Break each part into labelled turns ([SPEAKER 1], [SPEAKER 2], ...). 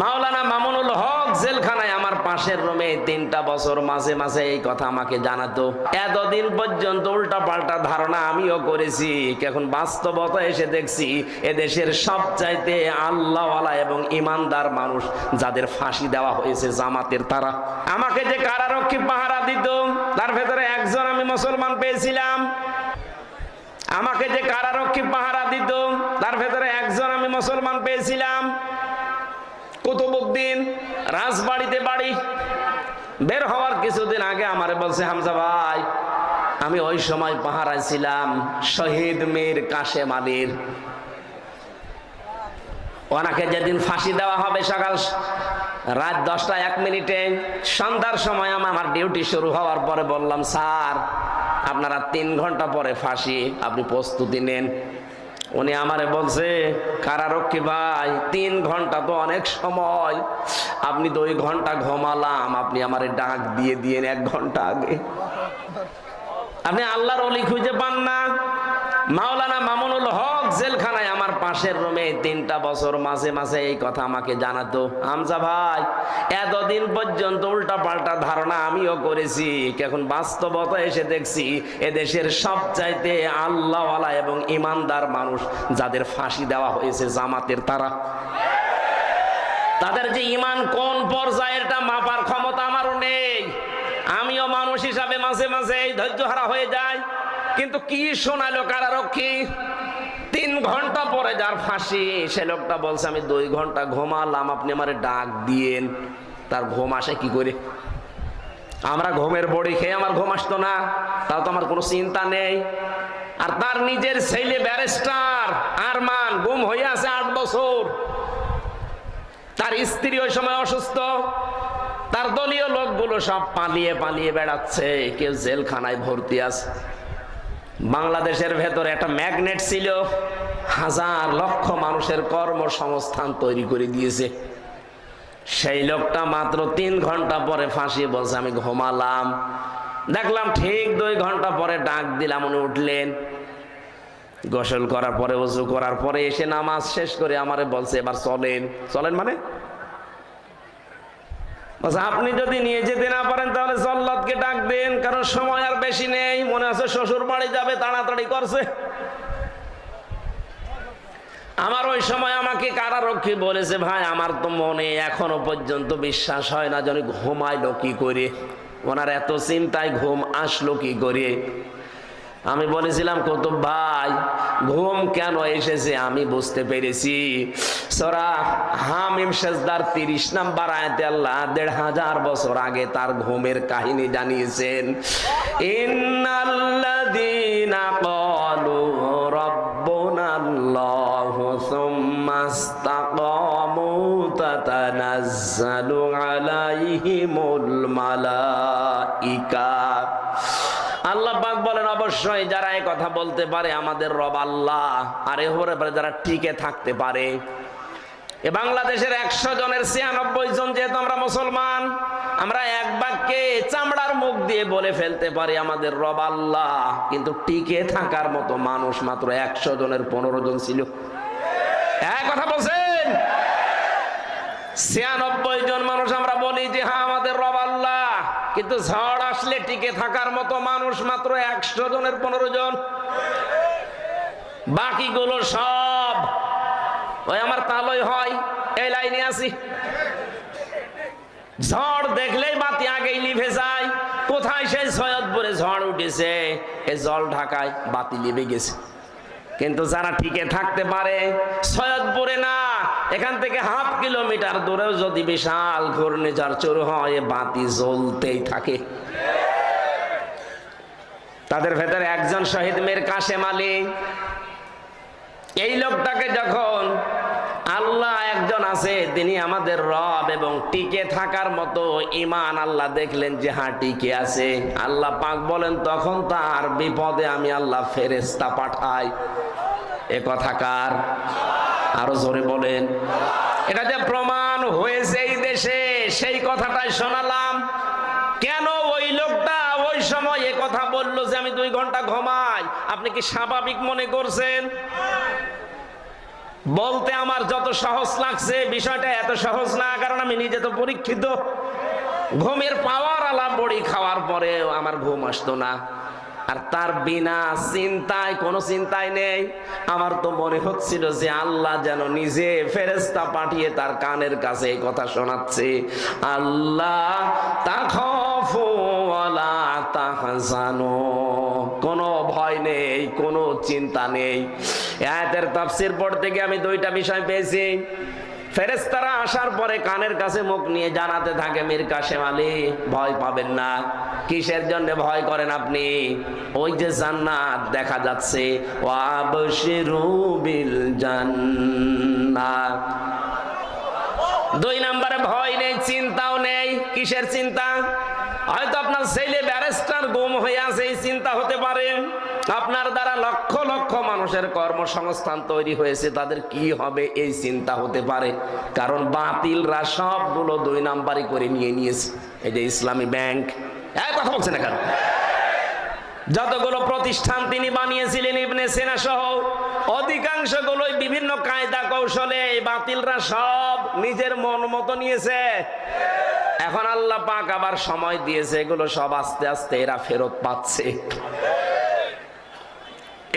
[SPEAKER 1] মাওলানা মামুনুল হক জেলখানায় আমার পাশের রুমে 3টা বছর মাঝে মাঝে এই কথা আমাকে জানাতো। এতদিন পর্যন্ত উল্টা পাল্টা ধারণা আমিও করেছি, এখন বাস্তবতা এসে দেখছি এদেশের সবচাইতে আল্লাহওয়ালা এবং ইমানদার মানুষ যাদের ফাঁসি দেওয়া হয়েছে জামাতের তারা। আমাকে যে কারারক্ষী পাহারা দিত তার ভেতরে একজন আমি মুসলমান পেয়েছিলাম। আমাকে যে কারারক্ষী পাহারা দিত তার ভেতরে একজন আমি মুসলমান পেয়েছিলাম। কুতুবউদ্দিন, রাজবাড়িতে বাড়ি। বের হওয়ার কিছুদিন আগে আমারে বলছে, হামজা ভাই আমি ওই সময় পাহারায় ছিলাম শহীদ মীর কাশেম আলীর। ওনাকে যেদিন ফাঁসি দেওয়া হবে সকাল রাত 10টা 1 মিনিটে, সন্ধ্যার সময় আমার ডিউটি শুরু হওয়ার পরে বললাম, স্যার আপনারা 3 ঘন্টা পরে ফাঁসি, আপনি প্রস্তুতি নেন। উনি আমারে বলছে, কারারক্ষী ভাই 3 ঘন্টা তো অনেক সময়, আপনি 2 ঘন্টা ঘুমালাম, আপনি আমারে ডাক দিয়ে দিয়েন 1 ঘন্টা আগে। আপনি আল্লাহর ওলি খুঁজে পান না? মাওলানা মামুনুল হক জেলখানায় আমার পাশের রুমে 3টা বছর মাঝে মাঝে এই কথা আমাকে জানাতো। হামজা ভাই এতদিন পর্যন্ত উল্টা পাল্টা ধারণা আমিও করেছি, এখন বাস্তবতা এসে দেখছি এদেশের সবচাইতে আল্লাহওয়ালা এবং ইমানদার মানুষ যাদের ফাঁসি দেওয়া হয়েছে জামাতের তারা। তাদের যে ইমান কোন পর্যায়ের তা মাপার ক্ষমতা আমারও নেই। আমিও মানুষ হিসাবে মাঝে মাঝে ধৈর্যহারা হয়ে যায়। কিন্তু কি শোনালো কারারক্ষী, 3 ঘন্টা পরে যার ফাঁসি সে লোকটা বলছে আমি 2 ঘন্টা ঘুমালাম, আপনি আমারে ডাক দিয়েন। তার ঘুম আসে কি করে? আমরা ঘুমের বড়ি খেয়ে আমার ঘুম আসতো না, তাও তো আমার কোনো চিন্তা নেই। আর তার নিজের ছেলে ব্যারিস্টার আরমান গুম হয়ে আছে 8 বছর। তার স্ত্রী ওই সময় অসুস্থ, তার দলীয় লোকগুলো সব পালিয়ে পালিয়ে বেড়াচ্ছে, কেউ জেলখানায় ভর্তি আছে। বাংলাদেশের ভেতরে একটা ম্যাগনেট ছিল, হাজার লক্ষ মানুষের কর্মসংস্থান তৈরি করে দিয়েছে। সেই লোকটা মাত্র 3 ঘন্টা পরে ফাঁসি বলছে আমি ঘুমালাম। দেখলাম ঠিক 2 ঘন্টা পরে ডাক দিলাম, উনি উঠলেন। গোসল করার পরে ওযু করার পরে এসে নামাজ শেষ করে আমারে বলছে এবার চলেন। চলেন মানে আপনি যদি নিয়ে যেতে না পারেন তাহলে জল্লাদকে ডাক দেন, কারণ সময় আর বেশি নেই। মনে আছে শ্বশুর বাড়ি যাবে, তাড়াতাড়ি করছে। আমার ওই সময় আমাকে কারারক্ষী বলেছে, ভাই আমার তো মনে এখনো পর্যন্ত বিশ্বাস হয় না যে ঘুমাইলো কি করে, ওনার এত চিন্তায় ঘুম আসলো কি করে। আমি বলেছিলাম, কুতুব ভাই ঘুম কেন এসেছে আমি বুঝতে পেরেছি। সূরা হামিম সেজদার 30 নম্বর আয়াতে আল্লাহ 1500 বছর আগে তার ঘুমের কাহিনী জানিয়েছেন। ইন্নাল্লাযীনা ক্বালু রাব্বুনাল্লাহু সুম্মা ইসতাকামু তাতানাজ্জালু আলাইহিমুল মালাইকা। আল্লাহ পাক বলেন, অবশ্যই যারা এই কথা বলতে পারে আমাদের রব আল্লাহ, আর এর উপরে যারা টিকে থাকতে পারে। এ বাংলাদেশের 100 জনের 96 জন যেহেতু আমরা মুসলমান, আমরা এক বাক্যে চামড়ার মুখ দিয়ে বলে ফেলতে পারি আমাদের রব আল্লাহ, কিন্তু টিকে থাকার মতো মানুষ মাত্র 100 জনের 15 জন ছিল। এক কথা বলছেন, 96 জন মানুষ আমরা বলি যে হ্যাঁ আমাদের রব আল্লাহ, কিন্তু ঝড় আসলে টিকে থাকার মতো মানুষ মাত্র 100 জনের 15 জন। বাকিগুলো সব ওই আমার তালই হয় এই লাইনে আছি। ঝড় দেখলেই বাতি আগেই লিভে যায়। কোথায় সেই সৈয়দপুরে ঝড় উঠেছে, এই জল ঢাকায় বাতি লিভে গেছে। কিন্তু যারা টিকে থাকতে পারে, সৈয়দপুরে না, এখান থেকে ½ কিলোমিটার দূরেও যদি বিশাল ঘূর্ণিঝড় শুরু হয় বাতি জ্বলতেই থাকে। তাদের ভেতরে একজন শহীদ মীর কাশেম আলী। এই লোকটাকে যখন আল্লাহ একজন আছে তিনি আমাদের রব এবং টিকে থাকার মতো ঈমান আল্লাহ দেখলেন যে হ্যাঁ টিকে আছে, আল্লাহ পাক বলেন তখন তার বিপদে আমি আল্লাহ ফেরেশতা পাঠাই। এ কথা কার? আরো জোরে বলেন। এটা যে প্রমাণ হয়েছে এই দেশে সেই কথাটাই শোনালাম। কেন ওই লোকটা ওই সময় এ কথা বললো যে আমি 2 ঘন্টা ঘুমাই, আপনি কি স্বাভাবিক মনে করছেন? বলতে আমার যত সহজ লাগছে বিষয়টা এত সহজ না, কারণ আমি নিজে তো পরীক্ষিত। ঘুমের পাওয়ার আলা বড়ি খাওয়ার পরেও আমার ঘুম আসতো না, আর তার বিনা চিন্তায়, কোনো চিন্তায় নেই। আমার তো মনে হচ্ছিল যে আল্লাহ যেন নিজে ফেরেশতা পাঠিয়ে তার কানের কাছে এই কথা শোনাচ্ছে, আল্লাহ তাখাফু ওয়ালা তাহজানু, কোনো ভয় নেই, কোনো চিন্তা নেই। আয়াতের তাফসীর পড়তে গিয়ে আমি দুইটা বিষয় পেয়েছি। ফেরেশতারা আসার পরে কানের কাছে মুখ নিয়ে জানাতে থাকে, মীর কাসেম আলী ভয় পাবেন না। কিসের জন্য ভয় করেন আপনি? ওই যে জান্নাত দেখা যাচ্ছে, ওয়াবশিরু বিল জান্নাহ। দুই নম্বরে ভয় নেই, চিন্তাও নেই। কিসের চিন্তা? হয়তো আপনার ছেলে ব্যারিস্টার গুম হয়ে আছে, এই চিন্তা হতে পারে। আপনার দ্বারা লক্ষ লক্ষ মানুষের কর্মসংস্থান তৈরি হয়েছে, তাদের কি হবে এই চিন্তা হতে পারে। কারণ বাতিলরা সবগুলো দুই নাম্বারই করে নিয়ে নিয়েছে। এই যে ইসলামী ব্যাংক, কথা বলছে না কেন? যতগুলো প্রতিষ্ঠান তিনি বানিয়েছিলেন ইবনে সিনা সহ, অধিকাংশগুলোই বিভিন্ন কায়দা কৌশলে বাতিলরা সব নিজের মন মতো নিয়েছে। এখন আল্লাহ পাক আবার সময় দিয়েছে, এগুলো সব আস্তে আস্তে এরা ফেরত পাচ্ছে।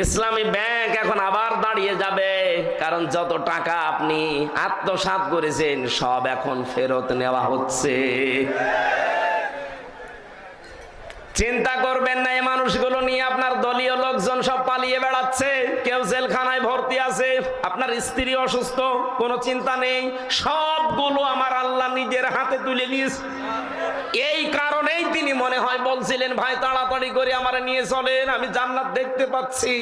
[SPEAKER 1] ইসলামী ব্যাংক এখন আবার দাঁড়িয়ে যাবে, কারণ যত টাকা আপনি আত্মসাৎ করেছেন সব এখন ফেরত নেওয়া হচ্ছে। চিন্তা করবেন না, এই মানুষগুলো নিয়ে আপনার দলীয় লোকজন সব পালিয়ে বেড়াচ্ছে, কেউ জেলখানায় ভর্তি আছে, আপনার স্ত্রী অসুস্থ, কোনো চিন্তা নেই। সবগুলো আমার আল্লাহ নিজের হাতে তুলে নিয়েছে। এই কারণেই তিনি মনে হয় বলছিলেন, ভাই তাড়াতাড়ি করে আমারে নিয়ে চলেন, আমি জান্নাত দেখতে পাচ্ছি।